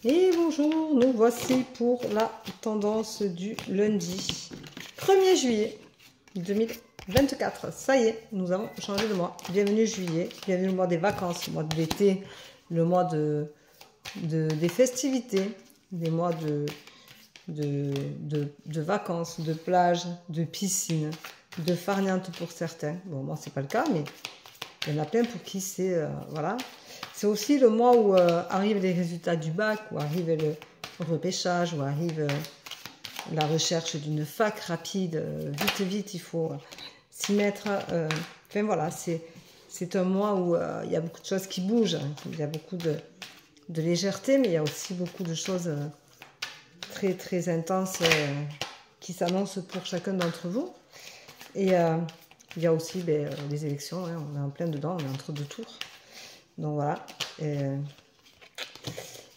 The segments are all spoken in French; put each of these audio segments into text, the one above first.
Et bonjour, nous voici pour la tendance du lundi 1er juillet 2024. Ça y est, nous avons changé de mois. Bienvenue juillet, bienvenue au mois des vacances, le mois de l'été, le mois des festivités, des mois de vacances, de plage, de piscine, de farniente pour certains. Bon, moi, c'est pas le cas, mais il y en a plein pour qui c'est... voilà. C'est aussi le mois où arrivent les résultats du bac, où arrive le repêchage, où arrive la recherche d'une fac rapide. Vite, vite, il faut s'y mettre. Enfin voilà, c'est un mois où il y a beaucoup de choses qui bougent. Il y a beaucoup de légèreté, mais il y a aussi beaucoup de choses très, très intenses qui s'annoncent pour chacun d'entre vous. Et il y a aussi les élections, hein, on est en plein dedans, on est entre deux tours. Donc voilà,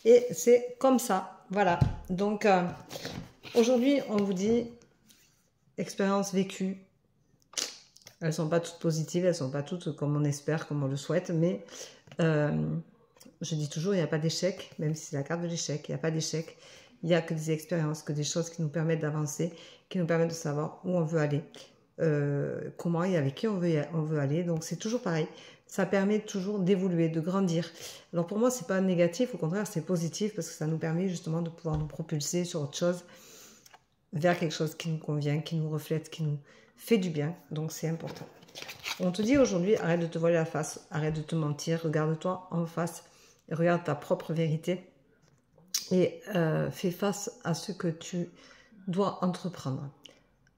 et c'est comme ça, voilà. Donc aujourd'hui, on vous dit expériences vécues. Elles ne sont pas toutes positives, elles ne sont pas toutes comme on espère, comme on le souhaite, mais je dis toujours, il n'y a pas d'échec, même si c'est la carte de l'échec, il n'y a pas d'échec. Il n'y a que des expériences, que des choses qui nous permettent d'avancer, qui nous permettent de savoir où on veut aller, comment et avec qui on veut aller. Donc c'est toujours pareil. Ça permet toujours d'évoluer, de grandir. Alors pour moi, c'est pas négatif, au contraire, c'est positif parce que ça nous permet justement de pouvoir nous propulser sur autre chose, vers quelque chose qui nous convient, qui nous reflète, qui nous fait du bien. Donc c'est important. On te dit aujourd'hui, arrête de te voiler la face, arrête de te mentir, regarde-toi en face, et regarde ta propre vérité et fais face à ce que tu dois entreprendre.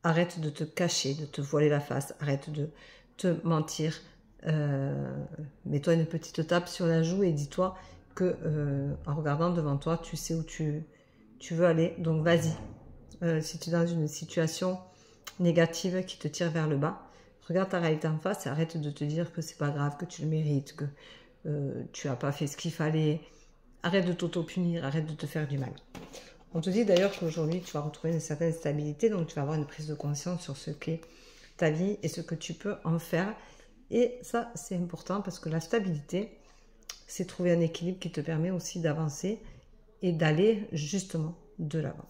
Arrête de te cacher, de te voiler la face, arrête de te mentir. Mets-toi une petite tape sur la joue et dis-toi que en regardant devant toi, tu sais où tu veux aller. Donc vas-y. Si tu es dans une situation négative qui te tire vers le bas, regarde ta réalité en face et arrête de te dire que c'est pas grave, que tu le mérites, que tu n'as pas fait ce qu'il fallait. Arrête de t'auto-punir, arrête de te faire du mal. On te dit d'ailleurs qu'aujourd'hui, tu vas retrouver une certaine stabilité, donc tu vas avoir une prise de conscience sur ce qu'est ta vie et ce que tu peux en faire. Et ça, c'est important parce que la stabilité, c'est trouver un équilibre qui te permet aussi d'avancer et d'aller justement de l'avant.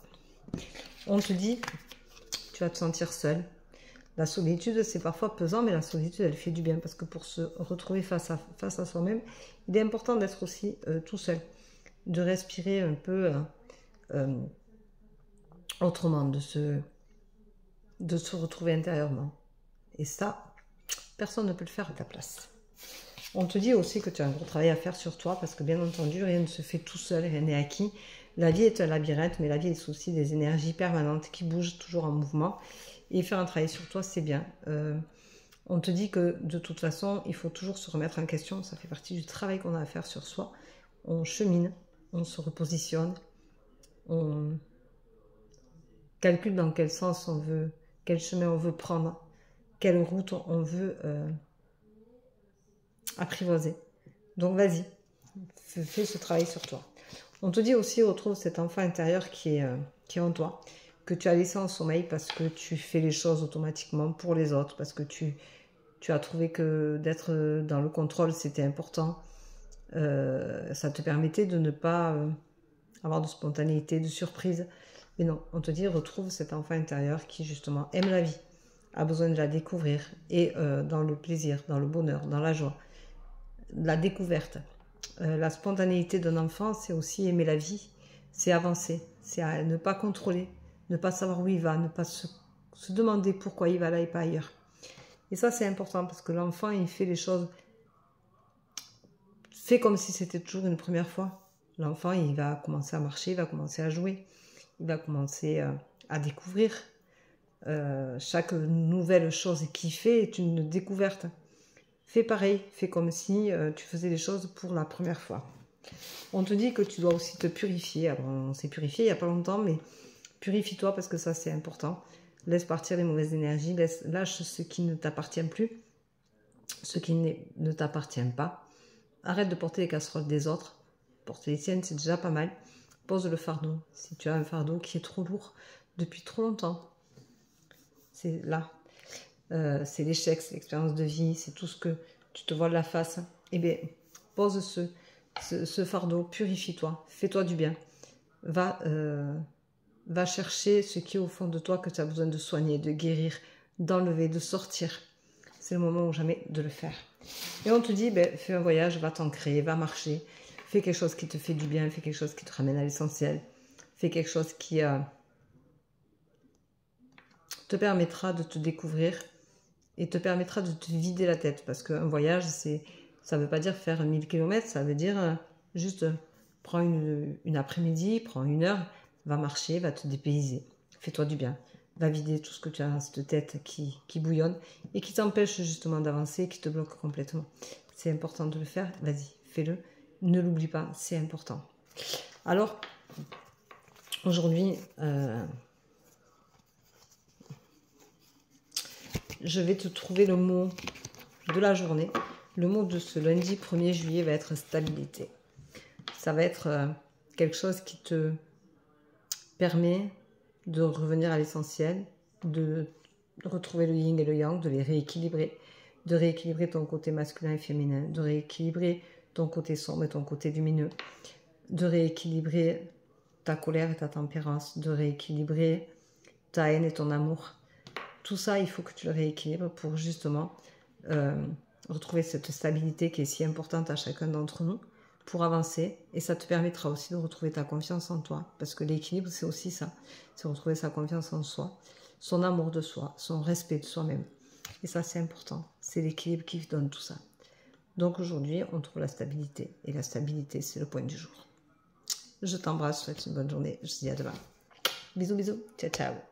On te dit, tu vas te sentir seul. La solitude, c'est parfois pesant, mais la solitude, elle fait du bien parce que pour se retrouver face à soi-même, il est important d'être aussi tout seul, de respirer un peu autrement, de se retrouver intérieurement. Et ça, personne ne peut le faire à ta place. On te dit aussi que tu as un gros travail à faire sur toi parce que bien entendu, rien ne se fait tout seul, rien n'est acquis. La vie est un labyrinthe, mais la vie est aussi des énergies permanentes qui bougent toujours en mouvement. Et faire un travail sur toi, c'est bien. On te dit que de toute façon, il faut toujours se remettre en question. Ça fait partie du travail qu'on a à faire sur soi. On chemine, on se repositionne, on calcule dans quel sens on veut, quel chemin on veut prendre, quelle route on veut apprivoiser. Donc vas-y, fais ce travail sur toi. On te dit aussi, retrouve cet enfant intérieur qui est en toi, que tu as laissé en sommeil parce que tu fais les choses automatiquement pour les autres, parce que tu as trouvé que d'être dans le contrôle, c'était important. Ça te permettait de ne pas avoir de spontanéité, de surprise. Mais non, on te dit, retrouve cet enfant intérieur qui justement aime la vie, a besoin de la découvrir et dans le plaisir, dans le bonheur, dans la joie, la découverte. La spontanéité d'un enfant, c'est aussi aimer la vie, c'est avancer, c'est ne pas contrôler, ne pas savoir où il va, ne pas se demander pourquoi il va là et pas ailleurs. Et ça, c'est important parce que l'enfant, il fait les choses, fait comme si c'était toujours une première fois. L'enfant, il va commencer à marcher, il va commencer à jouer, il va commencer à découvrir. Chaque nouvelle chose qu'il fait est une découverte. Fais pareil, fais comme si tu faisais les choses pour la première fois. On te dit que tu dois aussi te purifier. Alors, on s'est purifié il n'y a pas longtemps, mais purifie-toi parce que ça, c'est important. Laisse partir les mauvaises énergies, lâche ce qui ne t'appartient plus, ce qui ne t'appartient pas. Arrête de porter les casseroles des autres. Porter les tiennes, c'est déjà pas mal. Pose le fardeau. Si tu as un fardeau qui est trop lourd depuis trop longtemps, c'est là. C'est l'échec, c'est l'expérience de vie, c'est tout ce que tu te voiles la face. Eh bien, pose ce fardeau, purifie-toi, fais-toi du bien. va chercher ce qui est au fond de toi que tu as besoin de soigner, de guérir, d'enlever, de sortir. C'est le moment ou jamais de le faire. Et on te dit, ben, fais un voyage, va t'ancrer, va marcher, fais quelque chose qui te fait du bien, fais quelque chose qui te ramène à l'essentiel, fais quelque chose qui te permettra de te découvrir et te permettra de te vider la tête. Parce qu'un voyage, ça ne veut pas dire faire 1000 km, ça veut dire juste prends une après-midi, prends 1 heure, va marcher, va te dépayser, fais-toi du bien. Va vider tout ce que tu as dans cette tête qui bouillonne et qui t'empêche justement d'avancer, qui te bloque complètement. C'est important de le faire, vas-y, fais-le. Ne l'oublie pas, c'est important. Alors, aujourd'hui, je vais te trouver le mot de la journée. Le mot de ce lundi 1er juillet va être stabilité. Ça va être quelque chose qui te permet de revenir à l'essentiel, de retrouver le yin et le yang, de les rééquilibrer, de rééquilibrer ton côté masculin et féminin, de rééquilibrer ton côté sombre et ton côté lumineux, de rééquilibrer ta colère et ta tempérance, de rééquilibrer ta haine et ton amour. Tout ça, il faut que tu le rééquilibres pour justement retrouver cette stabilité qui est si importante à chacun d'entre nous, pour avancer, et ça te permettra aussi de retrouver ta confiance en toi, parce que l'équilibre c'est aussi ça, c'est retrouver sa confiance en soi, son amour de soi, son respect de soi-même, et ça c'est important, c'est l'équilibre qui donne tout ça. Donc aujourd'hui on trouve la stabilité, et la stabilité c'est le point du jour. Je t'embrasse, je te souhaite une bonne journée, je te dis à demain. Bisous bisous, ciao ciao.